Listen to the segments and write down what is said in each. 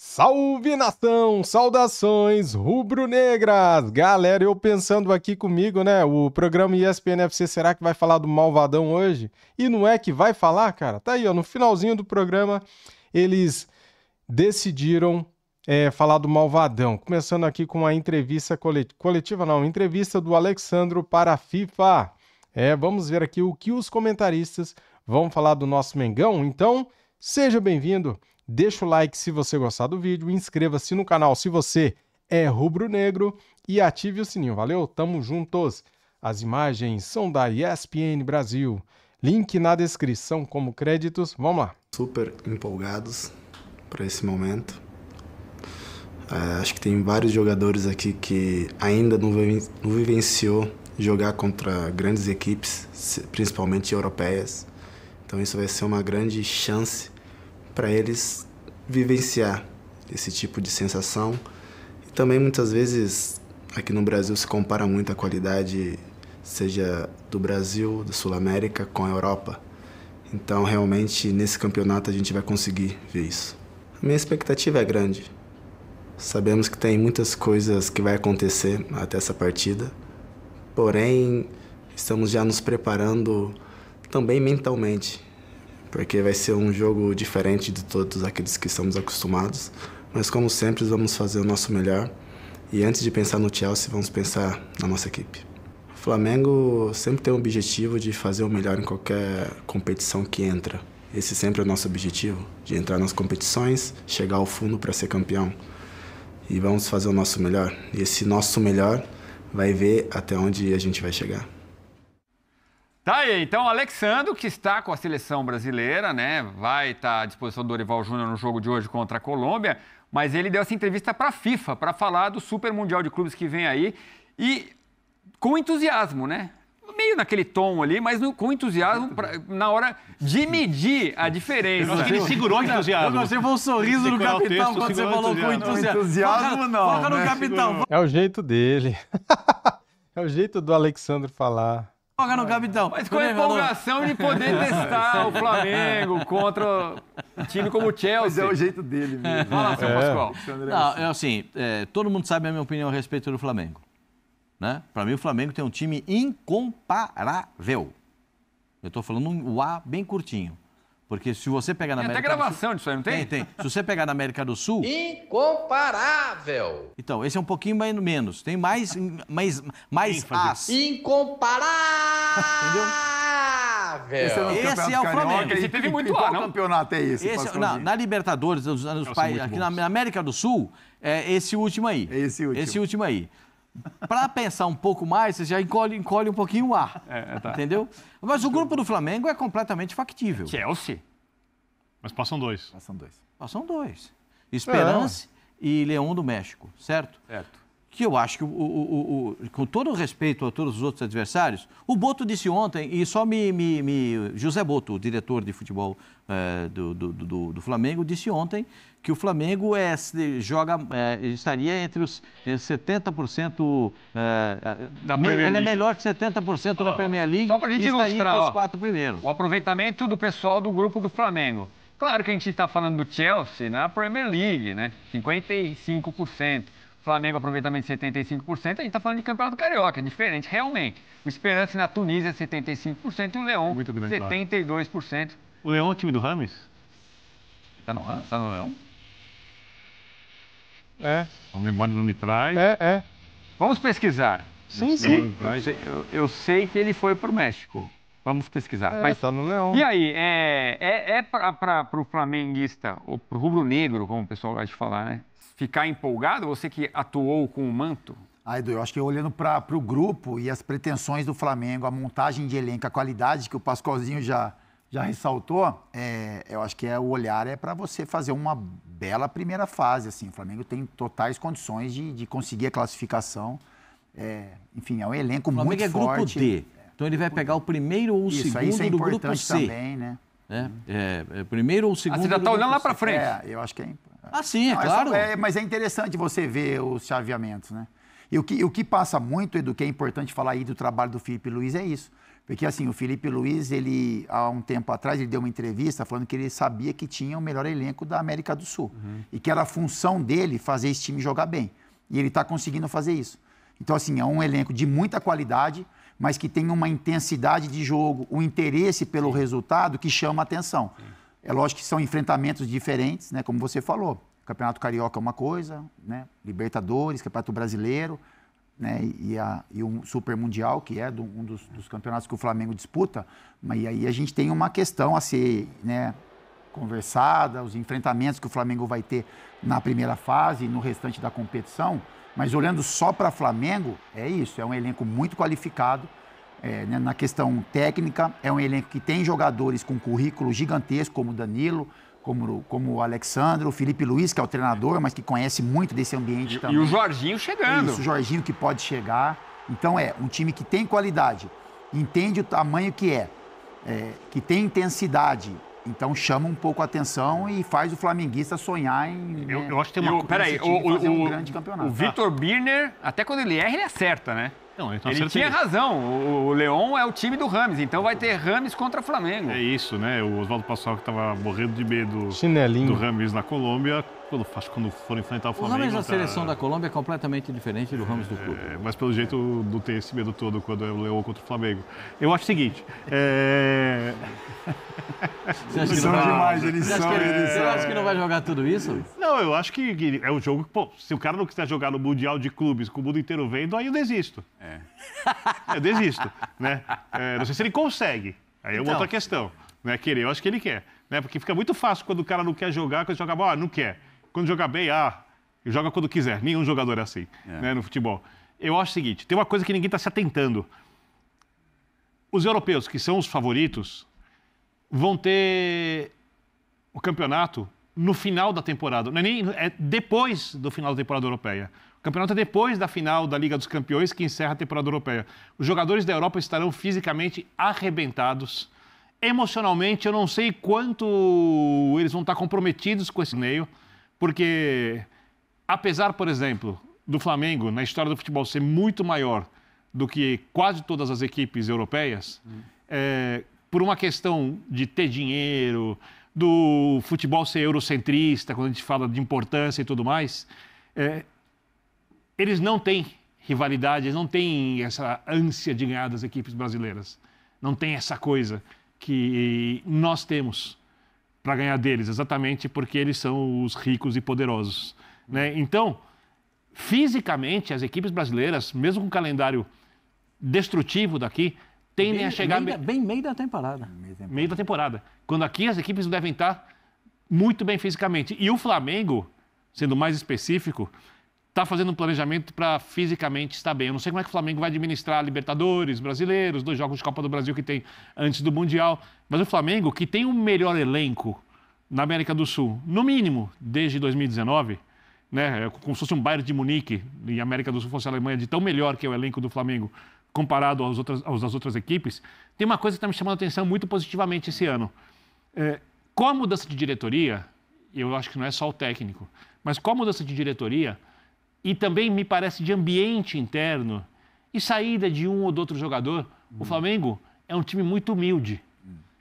Salve nação, saudações rubro-negras! Galera, eu pensando aqui comigo, né? O programa ESPN FC, será que vai falar do Malvadão hoje? E não é que vai falar, cara? Tá aí, ó, no finalzinho do programa, eles decidiram falar do Malvadão. Começando aqui com uma entrevista coletiva, não, entrevista do Alexandro para a FIFA. Vamos ver aqui o que os comentaristas vão falar do nosso Mengão. Então, seja bem-vindo. Deixa o like se você gostar do vídeo, inscreva-se no canal se você é rubro-negro e ative o sininho, valeu? Tamo juntos! As imagens são da ESPN Brasil, link na descrição como créditos, vamos lá. Super empolgados para esse momento. Acho que tem vários jogadores aqui que ainda não vivenciou jogar contra grandes equipes, principalmente europeias. Então isso vai ser uma grande chance para eles vivenciar esse tipo de sensação. E também muitas vezes aqui no Brasil se compara muito a qualidade, seja do Brasil, da Sul-América com a Europa. Então realmente nesse campeonato a gente vai conseguir ver isso. A minha expectativa é grande. Sabemos que tem muitas coisas que vai acontecer até essa partida, porém estamos já nos preparando também mentalmente, porque vai ser um jogo diferente de todos aqueles que estamos acostumados. Mas, como sempre, vamos fazer o nosso melhor. E antes de pensar no Chelsea, vamos pensar na nossa equipe. O Flamengo sempre tem o objetivo de fazer o melhor em qualquer competição que entra. Esse sempre é o nosso objetivo, de entrar nas competições, chegar ao fundo para ser campeão. E vamos fazer o nosso melhor. E esse nosso melhor vai ver até onde a gente vai chegar. Tá aí, então, Alexandro, que está com a seleção brasileira, né? Vai estar à disposição do Dorival Júnior no jogo de hoje contra a Colômbia, mas ele deu essa entrevista para a FIFA, para falar do Super Mundial de Clubes que vem aí, e com entusiasmo, né? Meio naquele tom ali, mas com entusiasmo na hora de medir a diferença. Eu acho que ele segurou o entusiasmo. Eu gostei, foi um sorriso no capitão quando você falou com entusiasmo. Entusiasmo não, foca no capitão. É o jeito dele. É o jeito do Alexandro falar. Foca no capitão. Mas com a empolgação de poder testar o Flamengo contra um time como o Chelsea. Mas é o jeito dele mesmo. Fala, seu Pascoal. Não, é assim, todo mundo sabe a minha opinião a respeito do Flamengo. Né? Para mim, o Flamengo tem um time incomparável. Eu estou falando um A bem curtinho. Porque se você pegar na América do Sul... Tem até gravação disso aí, não tem? Tem. Se você pegar na América do Sul... Incomparável! Então, esse é um pouquinho menos. Tem mais As. Incomparável! Entendeu? Esse é o Flamengo. Esse teve muito A, não? Campeonato é esse? Na Libertadores, aqui na América do Sul, é esse último aí. Esse último aí. Para pensar um pouco mais, você já encolhe um pouquinho o ar. Tá. Entendeu? Mas o grupo do Flamengo é completamente factível. Chelsea. Mas passam dois. Passam dois. Esperance e Leão do México, certo? Certo. Que eu acho que, com todo o respeito a todos os outros adversários, o Boto disse ontem, e só José Boto, o diretor de futebol do Flamengo, disse ontem que o Flamengo estaria entre os 70%, ele é melhor que 70% da Premier League. Só para a gente ilustrar, os 4 primeiros. O aproveitamento do pessoal do grupo do Flamengo. Claro que a gente está falando do Chelsea na Premier League, né? 55%. Flamengo, aproveitamento de 75%, a gente está falando de Campeonato Carioca, é diferente, realmente. O Esperance na Tunísia, 75%, e o Leão, 72%. O Leão é o time do Rames? Tá no Leão? A memória não me traz. Vamos pesquisar. Sim. Eu sei que ele foi para o México. Vamos pesquisar. Mas tá no Leão. E aí, para o flamenguista, ou para o rubro-negro, como o pessoal gosta de falar, né? Ficar empolgado, você que atuou com o manto? Edu, eu acho que olhando para o grupo e as pretensões do Flamengo, a montagem de elenco, a qualidade que o Pascoalzinho já ressaltou, eu acho que o olhar é para você fazer uma bela primeira fase. Assim. O Flamengo tem totais condições de conseguir a classificação. Enfim, é um elenco muito forte. O Flamengo é grupo D, então ele vai pegar o primeiro ou o segundo do grupo C. Também, né? Primeiro ou segundo. Você já está olhando lá para frente. Eu acho que é. Sim, claro. Mas é interessante você ver os chaveamentos, né? E o que passa muito, Edu, que é importante falar aí do trabalho do Felipe Luiz é isso. Porque, assim, o Felipe Luiz, ele, há um tempo atrás, ele deu uma entrevista falando que ele sabia que tinha o melhor elenco da América do Sul. E que era a função dele fazer esse time jogar bem. E ele está conseguindo fazer isso. Então, assim, é um elenco de muita qualidade, mas que tem uma intensidade de jogo, um interesse pelo resultado que chama a atenção. É lógico que são enfrentamentos diferentes, né? Como você falou. Campeonato Carioca é uma coisa, né? Libertadores, Campeonato Brasileiro, né? E um Super Mundial, que é um dos campeonatos que o Flamengo disputa. Mas aí a gente tem uma questão a ser, né, conversada, os enfrentamentos que o Flamengo vai ter na primeira fase e no restante da competição. Mas olhando só para o Flamengo, é isso, é um elenco muito qualificado. Né, na questão técnica, é um elenco que tem jogadores com currículo gigantesco, como o Danilo, como o Alexandre, o Felipe Luiz, que é o treinador, mas que conhece muito desse ambiente também. E o Jorginho chegando. Isso, o Jorginho que pode chegar. Então é um time que tem qualidade, entende o tamanho que tem intensidade. Então chama um pouco a atenção e faz o flamenguista sonhar em Eu acho que tem uma Peraí, fazer um grande campeonato. o Vitor Birner, até quando ele erra, ele acerta, né? Não, então Ele tinha razão. O Leão é o time do Rames, então vai ter Rames contra Flamengo. É isso, né? O Oswaldo Passal, que estava morrendo de medo Chinelinho. do Rames na Colômbia, quando for enfrentar o O Flamengo... Rames da seleção da Colômbia é completamente diferente do Rames do clube. Mas pelo jeito não tem esse medo todo quando é o Leão contra o Flamengo. Eu acho o seguinte... Você acha que não vai... Você acha que não vai jogar tudo isso? Não, eu acho que é um jogo que, pô, se o cara não quiser jogar no Mundial de Clubes com o mundo inteiro vendo, aí eu desisto. Eu desisto, né? Não sei se ele consegue. Aí é uma outra questão. Né? Querer, eu acho que ele quer. Né? Porque fica muito fácil quando o cara não quer jogar, quando joga mal, não quer. Quando joga bem, joga quando quiser. Nenhum jogador é assim, né, no futebol. Eu acho o seguinte, tem uma coisa que ninguém está se atentando. Os europeus, que são os favoritos, vão ter o campeonato no final da temporada. Não é depois do final da temporada europeia. O campeonato é depois da final da Liga dos Campeões, que encerra a temporada europeia. Os jogadores da Europa estarão fisicamente arrebentados. Emocionalmente, eu não sei quanto eles vão estar comprometidos com esse torneio, porque, apesar, por exemplo, do Flamengo, na história do futebol, ser muito maior do que quase todas as equipes europeias, por uma questão de ter dinheiro, do futebol ser eurocentrista, quando a gente fala de importância e tudo mais, eles não têm rivalidade, eles não têm essa ânsia de ganhar das equipes brasileiras. Não tem essa coisa que nós temos para ganhar deles, exatamente porque eles são os ricos e poderosos. Né? Então, fisicamente, as equipes brasileiras, mesmo com um calendário destrutivo daqui, tendem a chegar... Bem meio da temporada. Meio da temporada. Quando aqui as equipes devem estar muito bem fisicamente. E o Flamengo, sendo mais específico, está fazendo um planejamento para fisicamente estar bem. Eu não sei como é que o Flamengo vai administrar Libertadores, Brasileiros, 2 jogos de Copa do Brasil que tem antes do Mundial. Mas o Flamengo, que tem o melhor elenco na América do Sul, no mínimo, desde 2019, né, como se fosse um Bayern de Munique e a América do Sul fosse a Alemanha, de tão melhor que é o elenco do Flamengo, comparado às outras equipes, tem uma coisa que está me chamando a atenção muito positivamente esse ano. Com a mudança de diretoria, eu acho que não é só o técnico, mas com a mudança de diretoria, e também me parece de ambiente interno e saída de um ou do outro jogador, o Flamengo é um time muito humilde.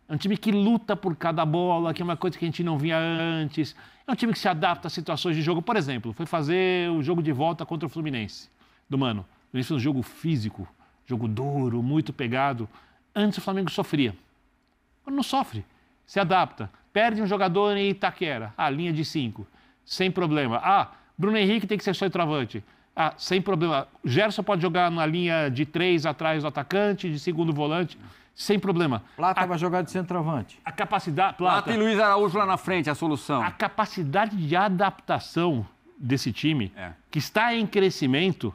É um time que luta por cada bola, que é uma coisa que a gente não via antes. É um time que se adapta a situações de jogo. Por exemplo, foi fazer o jogo de volta contra o Fluminense, do Mano. O Fluminense fez um jogo físico, jogo duro, muito pegado. Antes o Flamengo sofria. Agora não sofre, se adapta. Perde um jogador em Itaquera, linha de 5, sem problema. Bruno Henrique tem que ser centroavante. Sem problema. Gerson pode jogar na linha de 3 atrás do atacante, de segundo volante, sem problema. Plata vai jogar de centroavante. A capacidade... Plata e Luiz Araújo lá na frente, a solução. A capacidade de adaptação desse time, que está em crescimento,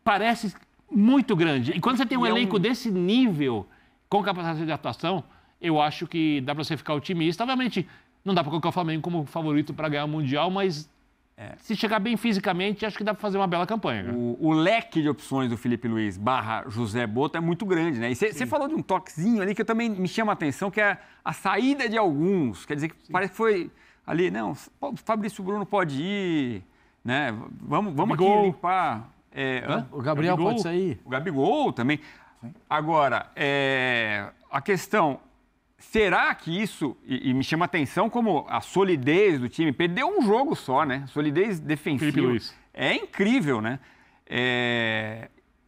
parece muito grande. E quando você tem um elenco desse nível, com capacidade de adaptação, eu acho que dá para você ficar otimista. Obviamente, não dá para colocar o Flamengo como favorito para ganhar o Mundial, mas... Se chegar bem fisicamente, acho que dá para fazer uma bela campanha. O leque de opções do Felipe Luiz / José Botto é muito grande, né? E você falou de um toquezinho ali que eu também me chama a atenção, que é a saída de alguns. Quer dizer, que parece que foi ali, não, o Fabrício Bruno pode ir, né? Vamos aqui limpar. O Gabriel pode sair. O Gabigol também. Agora, a questão, será que isso, e me chama a atenção como a solidez do time, perdeu um jogo só, né? Solidez defensiva. Felipe Luiz. É incrível, né?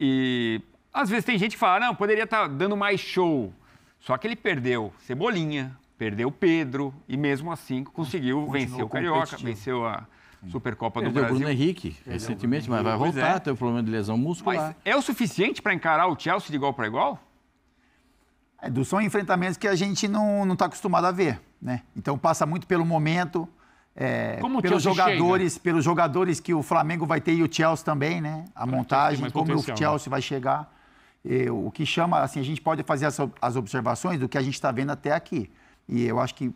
E às vezes tem gente que fala, não, poderia estar dando mais show. Só que ele perdeu Cebolinha, perdeu Pedro e mesmo assim conseguiu vencer o Carioca, venceu a Supercopa do Brasil. O Bruno Henrique recentemente, mas vai voltar, tem um problema de lesão muscular. Mas é o suficiente para encarar o Chelsea de igual para igual? São enfrentamentos que a gente não está acostumado a ver, né? Então passa muito pelo momento, pelos jogadores que o Flamengo vai ter e o Chelsea também, né? A montagem, como o Chelsea vai chegar. O que chama, assim, a gente pode fazer as observações do que a gente está vendo até aqui. E eu acho que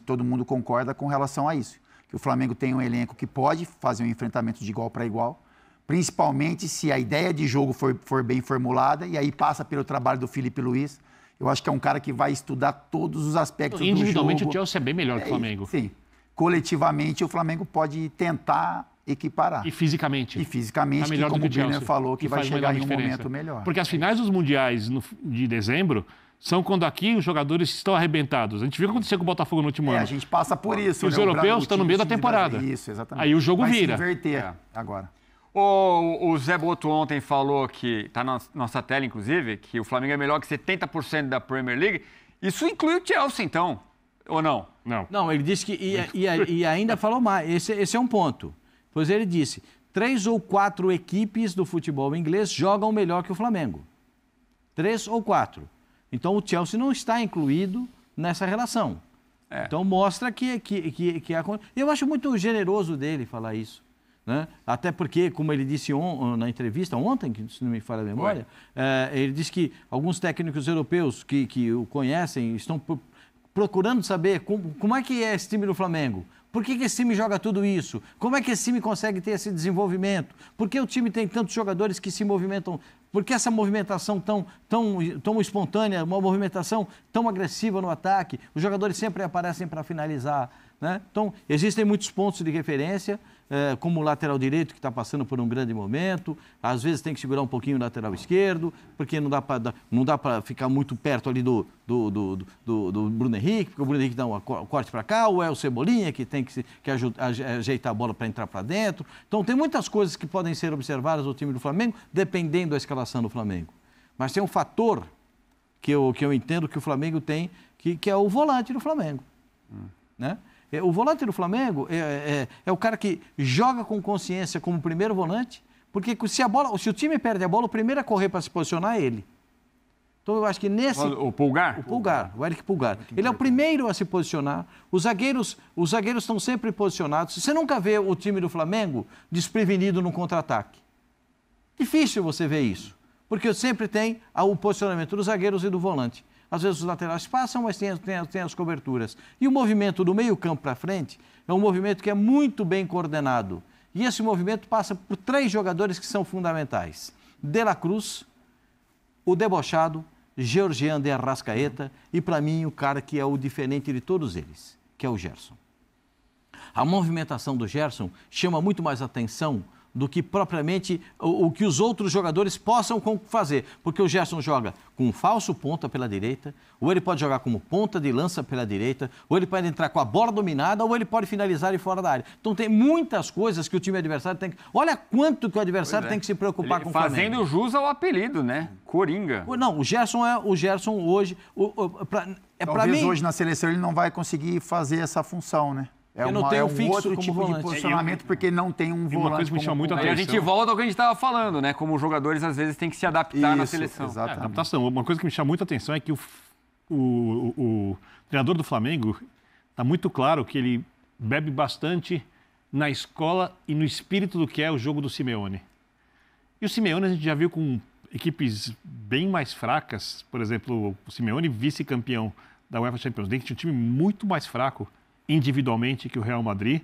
todo mundo concorda com relação a isso. Que o Flamengo tem um elenco que pode fazer um enfrentamento de igual para igual, principalmente se a ideia de jogo for bem formulada, e aí passa pelo trabalho do Felipe Luiz. Eu acho que é um cara que vai estudar todos os aspectos do jogo. Individualmente o Chelsea é bem melhor que o Flamengo. Sim. Coletivamente o Flamengo pode tentar equiparar. E fisicamente. Tá melhor como o Brenner falou, que vai chegar em um momento melhor. Porque as finais dos mundiais de dezembro são quando aqui os jogadores estão arrebentados. A gente viu o que aconteceu com o Botafogo no último ano. A gente passa por isso. Os europeus estão no meio da temporada. Isso, exatamente. Aí o jogo vira. Vai se inverter agora. O Zé Boto ontem falou que, está na nossa tela inclusive, que o Flamengo é melhor que 70% da Premier League. Isso inclui o Chelsea, então, ou não? Não, ele disse que, e ainda falou mais, esse é um ponto. Pois ele disse, 3 ou 4 equipes do futebol inglês jogam melhor que o Flamengo. 3 ou 4. Então o Chelsea não está incluído nessa relação. Então mostra que eu acho muito generoso dele falar isso. Né? Até porque, como ele disse na entrevista ontem, que se não me falha a memória, ele disse que alguns técnicos europeus que o conhecem estão procurando saber como é que é esse time do Flamengo. Por que esse time joga tudo isso? Como é que esse time consegue ter esse desenvolvimento? Por que o time tem tantos jogadores que se movimentam? Por que essa movimentação tão espontânea, uma movimentação tão agressiva no ataque? Os jogadores sempre aparecem para finalizar. Né? Então, existem muitos pontos de referência, como o lateral direito, que está passando por um grande momento. Às vezes tem que segurar um pouquinho o lateral esquerdo, porque não dá para ficar muito perto ali do Bruno Henrique, porque o Bruno Henrique dá um corte para cá, ou é o Cebolinha que tem que ajeitar a bola para entrar para dentro. Então, tem muitas coisas que podem ser observadas no time do Flamengo, dependendo da escalação do Flamengo. Mas tem um fator que eu entendo que o Flamengo tem, que é o volante do Flamengo. Né? O volante do Flamengo é o cara que joga com consciência como primeiro volante, porque se o time perde a bola, o primeiro a correr para se posicionar é ele. Então eu acho que nesse... O Pulgar? O Eric Pulgar. Ele é o primeiro a se posicionar. Os zagueiros estão sempre posicionados. Você nunca vê o time do Flamengo desprevenido no contra-ataque. Difícil você ver isso, porque sempre tem o posicionamento dos zagueiros e do volante. Às vezes os laterais passam, mas tem as coberturas. E o movimento do meio-campo para frente é um movimento que é muito bem coordenado. E esse movimento passa por 3 jogadores que são fundamentais. De La Cruz, o debochado, Georgian de Arrascaeta e, para mim, o cara que é o diferente de todos eles, que é o Gerson. A movimentação do Gerson chama muito mais atenção do que propriamente o que os outros jogadores possam fazer. Porque o Gerson joga com um falso ponta pela direita, ou ele pode jogar como ponta de lança pela direita, ou ele pode entrar com a bola dominada, ou ele pode finalizar de fora da área. Então tem muitas coisas que o time adversário tem que... Olha quanto que o adversário tem que se preocupar com o Flamengo. Fazendo jus ao apelido, né? Coringa. Não, o Gerson hoje... Talvez hoje na seleção ele não vai conseguir fazer essa função, né? Não tem um fixo outro tipo volante. de posicionamento, porque não tem um volante. Uma coisa que me chama muito a atenção. Aí a gente volta ao que a gente estava falando, né? Como os jogadores às vezes têm que se adaptar na seleção. Exatamente. Adaptação. Uma coisa que me chama muito a atenção é que o treinador do Flamengo está muito claro que ele bebe bastante na escola e no espírito do que é o jogo do Simeone. E o Simeone a gente já viu com equipes bem mais fracas, por exemplo, o Simeone vice-campeão da UEFA Champions League, tinha um time muito mais fraco individualmente que o Real Madrid,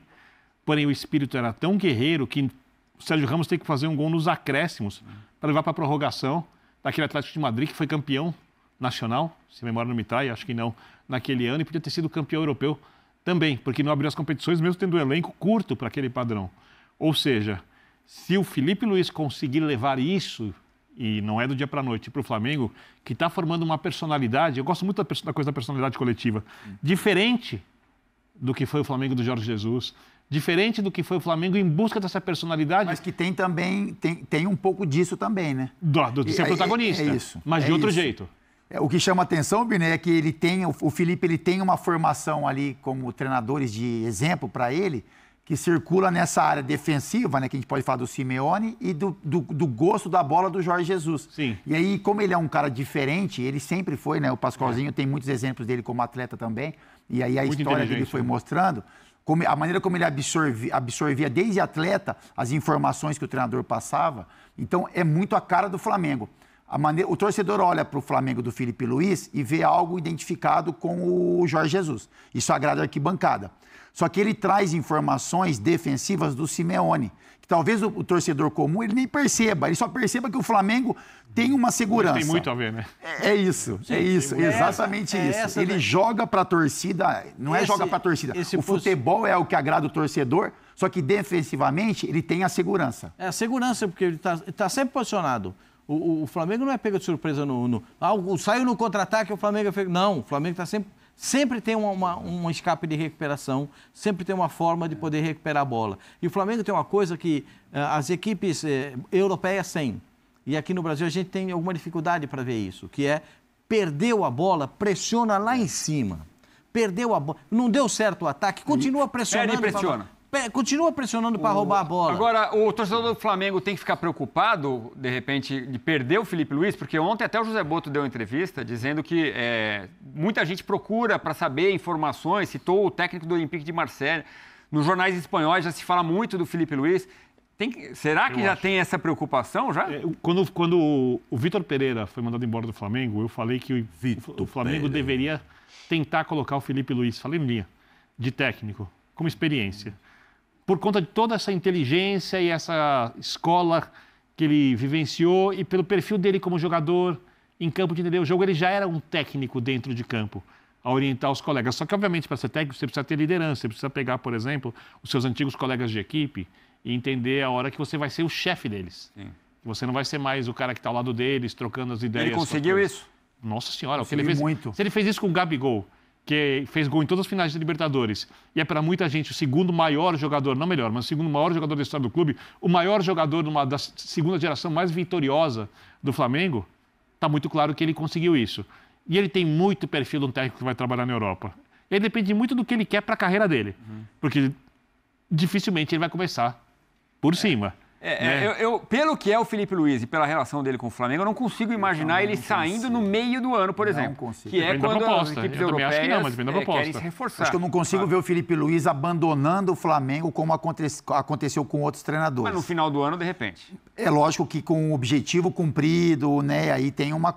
porém o espírito era tão guerreiro que o Sérgio Ramos tem que fazer um gol nos acréscimos para levar para a prorrogação daquele Atlético de Madrid que foi campeão nacional, se a memória não me trai, acho que não, naquele ano, e podia ter sido campeão europeu também, porque não abriu as competições mesmo tendo um elenco curto para aquele padrão. Ou seja, se o Felipe Luiz conseguir levar isso e não é do dia para a noite, para o Flamengo, que está formando uma personalidade, eu gosto muito da coisa da personalidade coletiva, diferente do que foi o Flamengo do Jorge Jesus, diferente do que foi o Flamengo em busca dessa personalidade. Mas que tem também, tem um pouco disso também, né? De ser protagonista, isso, mas de outro jeito. O que chama atenção, Biné, é que o Felipe ele tem uma formação ali como treinadores de exemplo para ele, que circula nessa área defensiva, né, que a gente pode falar do Simeone e do gosto da bola do Jorge Jesus. Sim. E aí, como ele é um cara diferente, ele sempre foi, né? O Pascoalzinho tem muitos exemplos dele como atleta também, e aí a Muito história dele foi mostrando a maneira como ele absorvia desde atleta as informações que o treinador passava. Então, é muito a cara do Flamengo. O torcedor olha para o Flamengo do Felipe Luiz e vê algo identificado com o Jorge Jesus. Isso agrada a arquibancada. Só que ele traz informações defensivas do Simeone, que talvez o torcedor comum ele nem perceba, ele só perceba que o Flamengo tem uma segurança. Tem muito a ver, né? É isso, exatamente isso. Ele joga para a torcida, não é joga para a torcida. O futebol é o que agrada o torcedor, só que defensivamente ele tem a segurança. É a segurança, porque ele tá sempre posicionado. O Flamengo não é pego de surpresa saiu no contra-ataque, o Flamengo é pego. Não, o Flamengo está sempre tem um escape de recuperação, sempre tem uma forma de poder recuperar a bola. E o Flamengo tem uma coisa que as equipes europeias têm, e aqui no Brasil a gente tem alguma dificuldade para ver isso, que é perdeu a bola, pressiona lá em cima. Perdeu a bola, não deu certo o ataque, continua pressionando. Perde e pressiona. Continua pressionando para roubar a bola. Agora, o torcedor do Flamengo tem que ficar preocupado, de repente, de perder o Felipe Luiz, porque ontem até o José Boto deu uma entrevista dizendo que muita gente procura para saber informações, citou o técnico do Olympique de Marseille. Nos jornais espanhóis já se fala muito do Felipe Luiz. Será que já tem essa preocupação já? Quando o Vitor Pereira foi mandado embora do Flamengo, eu falei que o Flamengo deveria tentar colocar o Felipe Luiz, falei em linha, de técnico, como experiência. Por conta de toda essa inteligência e essa escola que ele vivenciou e pelo perfil dele como jogador em campo de entender o jogo, ele já era um técnico dentro de campo, a orientar os colegas. Só que, obviamente, para ser técnico, você precisa ter liderança, você precisa pegar, por exemplo, os seus antigos colegas de equipe e entender a hora que você vai ser o chefe deles. Sim. Você não vai ser mais o cara que está ao lado deles, trocando as ideias. Ele conseguiu isso? Nossa Senhora, o que ele fez. Muito. Se ele fez isso com o Gabigol, que fez gol em todas as finais de Libertadores, e é para muita gente o segundo maior jogador, não melhor, mas o segundo maior jogador da história do clube, o maior jogador da segunda geração mais vitoriosa do Flamengo, está muito claro que ele conseguiu isso. E ele tem muito perfil de um técnico que vai trabalhar na Europa. Ele depende muito do que ele quer para a carreira dele, porque dificilmente ele vai começar por cima. Pelo que é o Felipe Luiz e pela relação dele com o Flamengo, eu não consigo imaginar ele saindo no meio do ano, por exemplo. Não consigo. Que é quando as equipes europeias querem se Acho reforçar. que eu não consigo ver o Felipe Luiz abandonando o Flamengo como aconteceu com outros treinadores. Mas no final do ano, de repente. É lógico que com o objetivo cumprido, né? Aí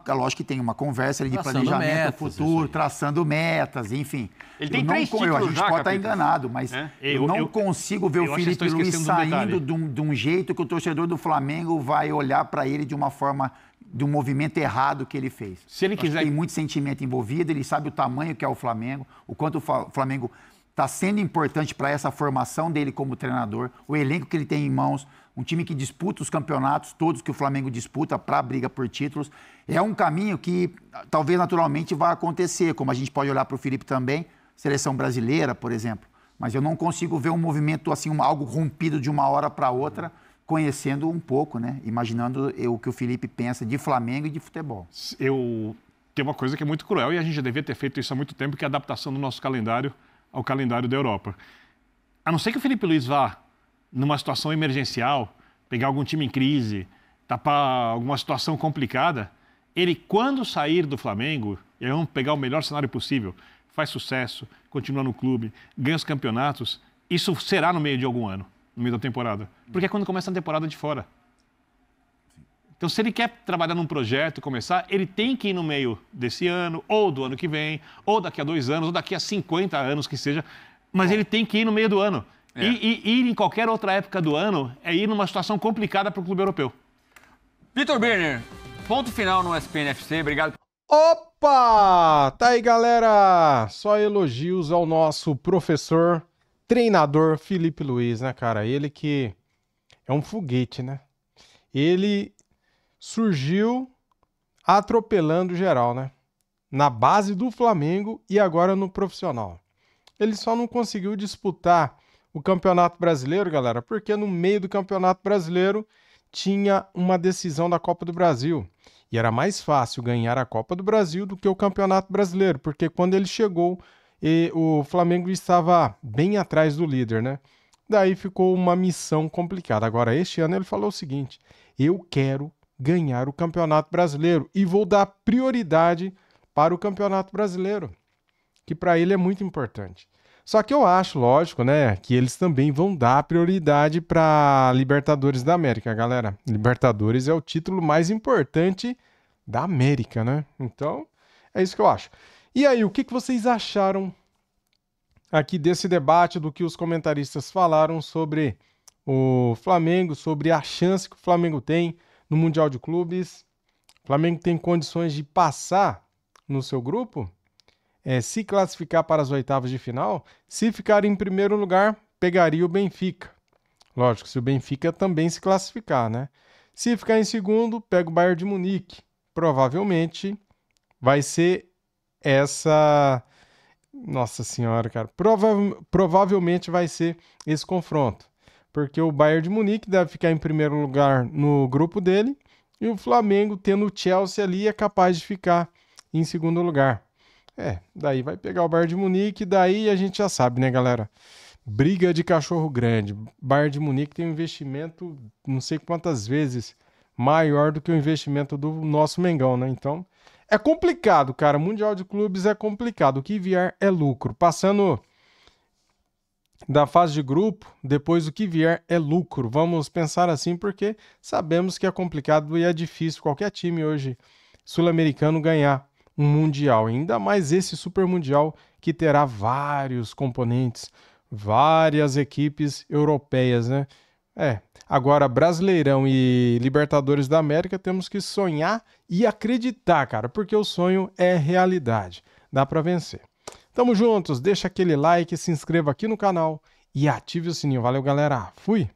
lógico que tem uma conversa ali de planejamento futuro, traçando metas, enfim. Ele tem 3 títulos a gente já, pode estar enganado, mas eu não consigo ver o Felipe Luiz saindo de um jeito que o torcedor do Flamengo vai olhar para ele de uma forma, de um movimento errado que ele fez. Se ele quiser... Tem muito sentimento envolvido, ele sabe o tamanho que é o Flamengo, o quanto o Flamengo está sendo importante para essa formação dele como treinador, o elenco que ele tem em mãos, um time que disputa os campeonatos, todos que o Flamengo disputa para a briga por títulos. É um caminho que talvez naturalmente vai acontecer, como a gente pode olhar para o Felipe também, seleção brasileira, por exemplo. Mas eu não consigo ver um movimento assim, algo rompido de uma hora para outra, conhecendo um pouco, né? Imaginando o que o Felipe pensa de Flamengo e de futebol. Tem uma coisa que é muito cruel e a gente já devia ter feito isso há muito tempo, que é a adaptação do nosso calendário ao calendário da Europa. A não ser que o Felipe Luiz vá numa situação emergencial, pegar algum time em crise, tapar alguma situação complicada, ele, quando sair do Flamengo, e vamos pegar o melhor cenário possível, faz sucesso, continua no clube, ganha os campeonatos, isso será no meio de algum ano, no meio da temporada. Porque é quando começa a temporada de fora. Então, se ele quer trabalhar num projeto, começar, ele tem que ir no meio desse ano, ou do ano que vem, ou daqui a 2 anos, ou daqui a 50 anos que seja, mas ele tem que ir no meio do ano. E ir em qualquer outra época do ano é ir numa situação complicada para o clube europeu. Vitor Birner, ponto final no SPN FC, obrigado. Opa! Tá aí, galera! Só elogios ao nosso professor, treinador Felipe Luiz, né, cara? Ele que é um foguete, né? Ele surgiu atropelando geral, né? Na base do Flamengo e agora no profissional. Ele só não conseguiu disputar o Campeonato Brasileiro, galera, porque no meio do Campeonato Brasileiro tinha uma decisão da Copa do Brasil. E era mais fácil ganhar a Copa do Brasil do que o Campeonato Brasileiro, porque quando ele chegou, o Flamengo estava bem atrás do líder, né? Daí ficou uma missão complicada. Agora, este ano ele falou o seguinte: eu quero ganhar o Campeonato Brasileiro e vou dar prioridade para o Campeonato Brasileiro, que para ele é muito importante. Só que eu acho, lógico, né, que eles também vão dar prioridade para Libertadores da América, galera. Libertadores é o título mais importante da América, né? Então, é isso que eu acho. E aí, o que vocês acharam aqui desse debate, do que os comentaristas falaram sobre o Flamengo, sobre a chance que o Flamengo tem no Mundial de Clubes? O Flamengo tem condições de passar no seu grupo? Se classificar para as oitavas de final? Se ficar em primeiro lugar, pegaria o Benfica. Lógico, se o Benfica também se classificar, né? Se ficar em segundo, pega o Bayern de Munique. Provavelmente vai ser essa... Nossa senhora, cara. Provavelmente vai ser esse confronto. Porque o Bayern de Munique deve ficar em primeiro lugar no grupo dele e o Flamengo, tendo o Chelsea ali, é capaz de ficar em segundo lugar. Daí vai pegar o Bayern de Munique, daí a gente já sabe, né, galera? Briga de cachorro grande. Bayern de Munique tem um investimento, não sei quantas vezes, maior do que o investimento do nosso Mengão, né? Então, é complicado, cara. Mundial de Clubes é complicado. O que vier é lucro. Passando da fase de grupo, depois o que vier é lucro. Vamos pensar assim, porque sabemos que é complicado e é difícil qualquer time hoje sul-americano ganhar um mundial, ainda mais esse super mundial que terá vários componentes, várias equipes europeias, né? Agora Brasileirão e Libertadores da América temos que sonhar e acreditar, cara, porque o sonho é realidade, dá pra vencer. Tamo juntos, deixa aquele like, se inscreva aqui no canal e ative o sininho. Valeu, galera, fui!